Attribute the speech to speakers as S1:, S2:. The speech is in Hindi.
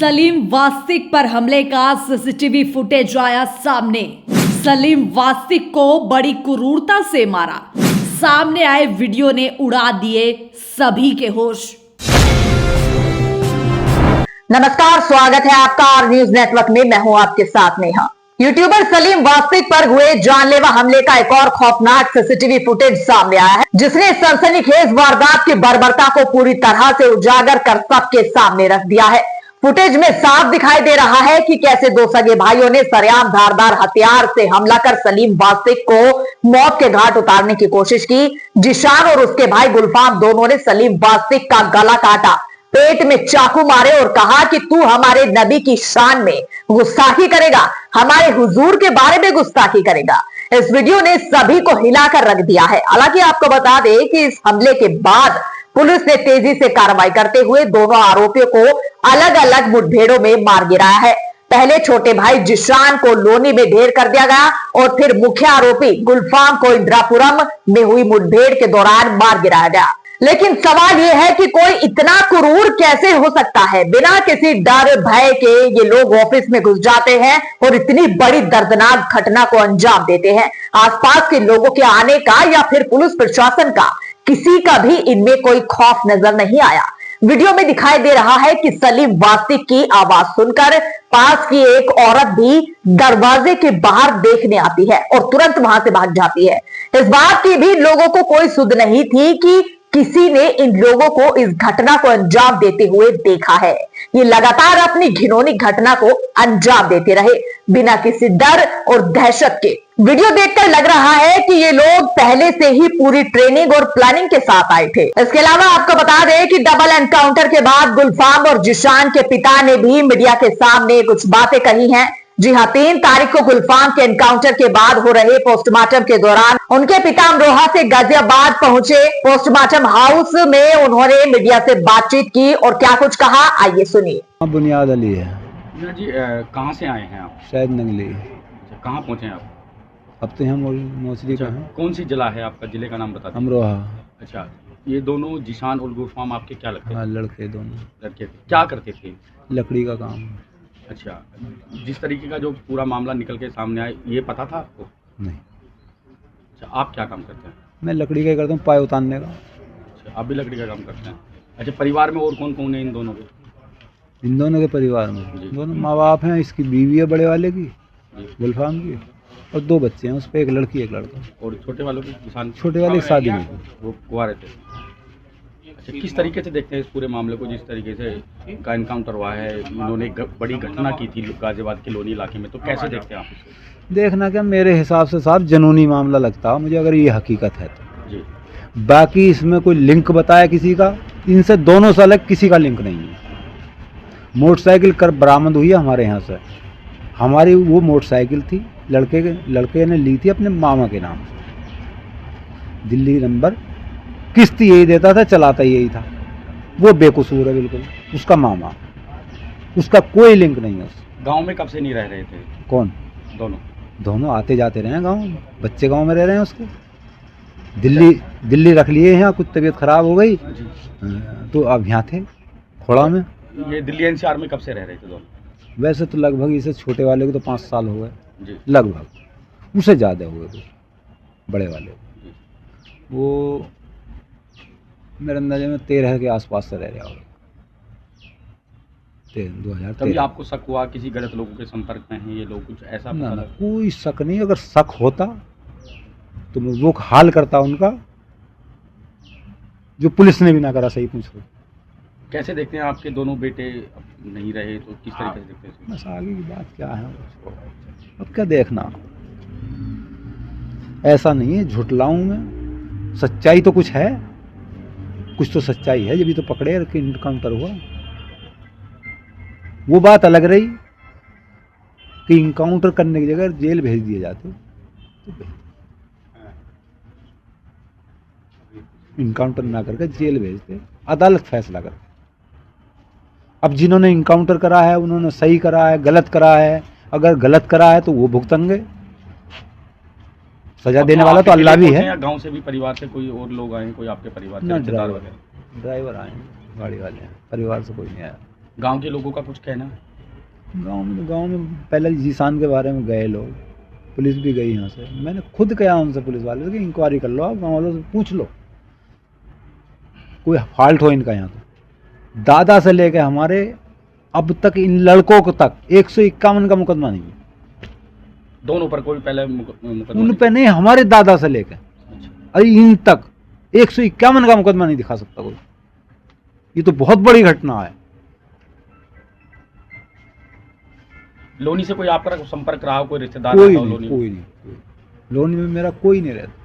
S1: सलीम वास्तिक पर हमले का सीसीटीवी फुटेज आया सामने। सलीम वास्तिक को बड़ी क्रूरता से मारा। सामने आए वीडियो ने उड़ा दिए सभी के होश।
S2: नमस्कार, स्वागत है आपका आर न्यूज नेटवर्क में। मैं हूं आपके साथ नेहा। यूट्यूबर सलीम वास्तिक पर हुए जानलेवा हमले का एक और खौफनाक सीसीटीवी फुटेज सामने आया है, जिसने सनसनीखेज वारदात की बर्बरता को पूरी तरह से उजागर कर सबके सामने रख दिया है। फुटेज में साफ दिखाई दे रहा है कि कैसे दो सगे भाइयों ने सरेआम धारदार हथियार से हमला कर सलीम वास्तिक को मौत के घाट उतारने की कोशिश की। जिशान और उसके भाई गुलफाम दोनों ने सलीम वास्तिक का गला काटा, पेट में चाकू मारे और कहा कि तू हमारे नबी की शान में गुस्ताखी करेगा, हमारे हुजूर के बारे में गुस्ताखी करेगा। इस वीडियो ने सभी को हिलाकर रख दिया है। हालांकि आपको बता दें कि इस हमले के बाद पुलिस ने तेजी से कार्रवाई करते हुए दोनों आरोपियों को अलग अलग मुठभेड़ों में मार गिराया है। पहले छोटे भाई जिशान को लोनी में ढेर कर दिया गया और फिर मुख्य आरोपी गुलफाम को इंदिरापुरम में हुई मुठभेड़ के दौरान मार गिराया गया। लेकिन सवाल यह है कि कोई इतना क्रूर कैसे हो सकता है। बिना किसी डर भय के ये लोग ऑफिस में घुस जाते हैं और इतनी बड़ी दर्दनाक घटना को अंजाम देते हैं। आसपास के लोगों के आने का या फिर पुलिस प्रशासन का किसी का भी इनमें कोई खौफ नजर नहीं आया। वीडियो में दिखाई दे रहा है कि सलीम वास्तिक की आवाज सुनकर पास की एक औरत भी दरवाजे के बाहर देखने आती है और तुरंत वहां से भाग जाती है। इस बात की भी लोगों को कोई सुध नहीं थी कि किसी ने इन लोगों को इस घटना को अंजाम देते हुए देखा है। ये लगातार अपनी घिनौनी घटना को अंजाम देते रहे बिना किसी डर और दहशत के। वीडियो देखकर लग रहा है कि ये लोग पहले से ही पूरी ट्रेनिंग और प्लानिंग के साथ आए थे। इसके अलावा आपको बता दें कि डबल एनकाउंटर के बाद गुलफाम और जिशान के पिता ने भी मीडिया के सामने कुछ बातें कही हैं। जी हां, 3 तारीख को गुलफाम के एनकाउंटर के बाद हो रहे पोस्टमार्टम के दौरान उनके पिता अमरोहा से गाजियाबाद पहुंचे। पोस्टमार्टम हाउस में उन्होंने मीडिया से बातचीत की और क्या कुछ कहा, आइए सुनिए।
S3: बुनियाद अली है
S4: जी। कहाँ से आए हैं आप?
S3: शायद नंगली।
S4: कहाँ पहुँचे हैं आप?
S3: अब तो हम मोचरी का हैं।
S4: कौन सी जिला है आपका? जिले का नाम बता दीजिए।
S3: अमरोहा।
S4: अच्छा, ये दोनों जिशान और गुलफाम आपके क्या लगते
S3: हाँ,
S4: हैं?
S3: लड़के दोनों।
S4: लड़के थे। क्या करते थे?
S3: लकड़ी का काम।
S4: अच्छा, जिस तरीके का जो पूरा मामला निकल के सामने आया, ये पता था आपको?
S3: नहीं,
S4: अच्छा, आप क्या काम करते हैं?
S3: मैं लकड़ी का ही करता हूँ, पाए उतारने का।
S4: अच्छा, आप भी लकड़ी का काम करते हैं। अच्छा, परिवार में और कौन कौन है इन दोनों के?
S3: इन दोनों के परिवार में
S4: जी।
S3: दोनों माँ बाप हैं। इसकी बीवी है बड़े वाले की,
S4: जी।
S3: गुलफाम की, और 2 बच्चे हैं, उस पर एक लड़की एक लड़का।
S4: और छोटे वालों की? किसान
S3: छोटे वाले की शादी नहीं हुई।
S4: वो कुंवारे थे। अच्छा, किस तरीके से देखते हैं इस पूरे मामले को? जिस तरीके से इनका एनकाउंटर हुआ है, इन्होंने बड़ी घटना की थी गाजियाबाद के लोनी इलाके में, तो कैसे देखते हैं आप इसको?
S3: देखना क्या, मेरे हिसाब से साहब जनूनी मामला लगता है मुझे, अगर ये हकीकत है तो।
S4: जी।
S3: बाकी इसमें कोई लिंक बताया किसी का, इनसे दोनों से अलग किसी का लिंक नहीं है। मोटरसाइकिल कर बरामद हुई है हमारे यहाँ से। हमारी वो मोटरसाइकिल थी, लड़के ने ली थी अपने मामा के नाम से। दिल्ली नंबर, किस्त यही देता था, चलाता यही था। वो बेकसूर है बिल्कुल, उसका मामा, उसका कोई लिंक नहीं है उससे।
S4: गांव में कब से नहीं रह रहे थे?
S3: कौन? दोनों आते जाते रहे हैं गाँव में। बच्चे गाँव में रह रहे हैं उसके। दिल्ली रख लिए हैं, कुछ तबीयत खराब हो गई तो अब यहाँ थे खोड़ा में।
S4: ये दिल्ली एनसीआर में कब से रह रहे थे दोनों?
S3: वैसे तो लगभग इसे छोटे वाले को तो 5 साल हो गए
S4: जी।
S3: लगभग, उसे ज़्यादा हुए तो बड़े वाले वो मेरे अंदाजे में 13 के आसपास से रह रहा होगा। 2013।
S4: तभी आपको शक हुआ किसी गलत लोगों के संपर्क में हैं ये लोग, कुछ ऐसा?
S3: ना, कोई शक नहीं। अगर शक होता तो मैं वो हाल करता उनका जो पुलिस ने भी ना करा। सही पूछो,
S4: कैसे देखते हैं आपके दोनों बेटे अब नहीं रहे तो किस तरीके से देखते हैं?
S3: बस आगे की बात क्या है, अब क्या देखना। ऐसा नहीं है झुठलाऊं मैं, सच्चाई तो कुछ है, कुछ तो सच्चाई है, जब भी तो पकड़े कि इनकाउंटर हुआ। वो बात अलग रही कि इनकाउंटर करने की जगह जेल भेज दिए जाते तो इनकाउंटर ना करके जेल भेजते, अदालत फैसला करती। अब जिन्होंने इनकाउंटर करा है उन्होंने सही करा है, गलत करा है। अगर गलत करा है तो वो भुगतेंगे, सजा देने वाला तो अल्लाह भी है।
S4: गांव से भी, परिवार से कोई और लोग आए? कोई आपके परिवार से?
S3: ड्राइवर आए, गाड़ी वाले हैं, परिवार से कोई नहीं आया।
S4: गांव के लोगों का कुछ कहना?
S3: गांव में पहले जीसान के बारे में गए लोग, पुलिस भी गई यहाँ से। मैंने खुद कहा उनसे, पुलिस वाले से, कि इंक्वायरी कर लो, आप गाँव वालों से पूछ लो, कोई फॉल्ट हो इनका। यहाँ तो दादा से लेके हमारे अब तक इन लड़कों को तक 151 का मुकदमा नहीं है।
S4: दोनों पर कोई पहले मुकदमा
S3: उन पे नहीं, हमारे दादा से लेकर अरे इन तक 151 का मुकदमा नहीं दिखा सकता कोई। ये तो बहुत बड़ी घटना है।
S4: लोनी से कोई आपका संपर्क रहा हो, कोई रिश्तेदार
S3: कोई
S4: रहा हो
S3: नहीं,
S4: लोनी?
S3: कोई नहीं। लोनी में मेरा कोई नहीं रहता।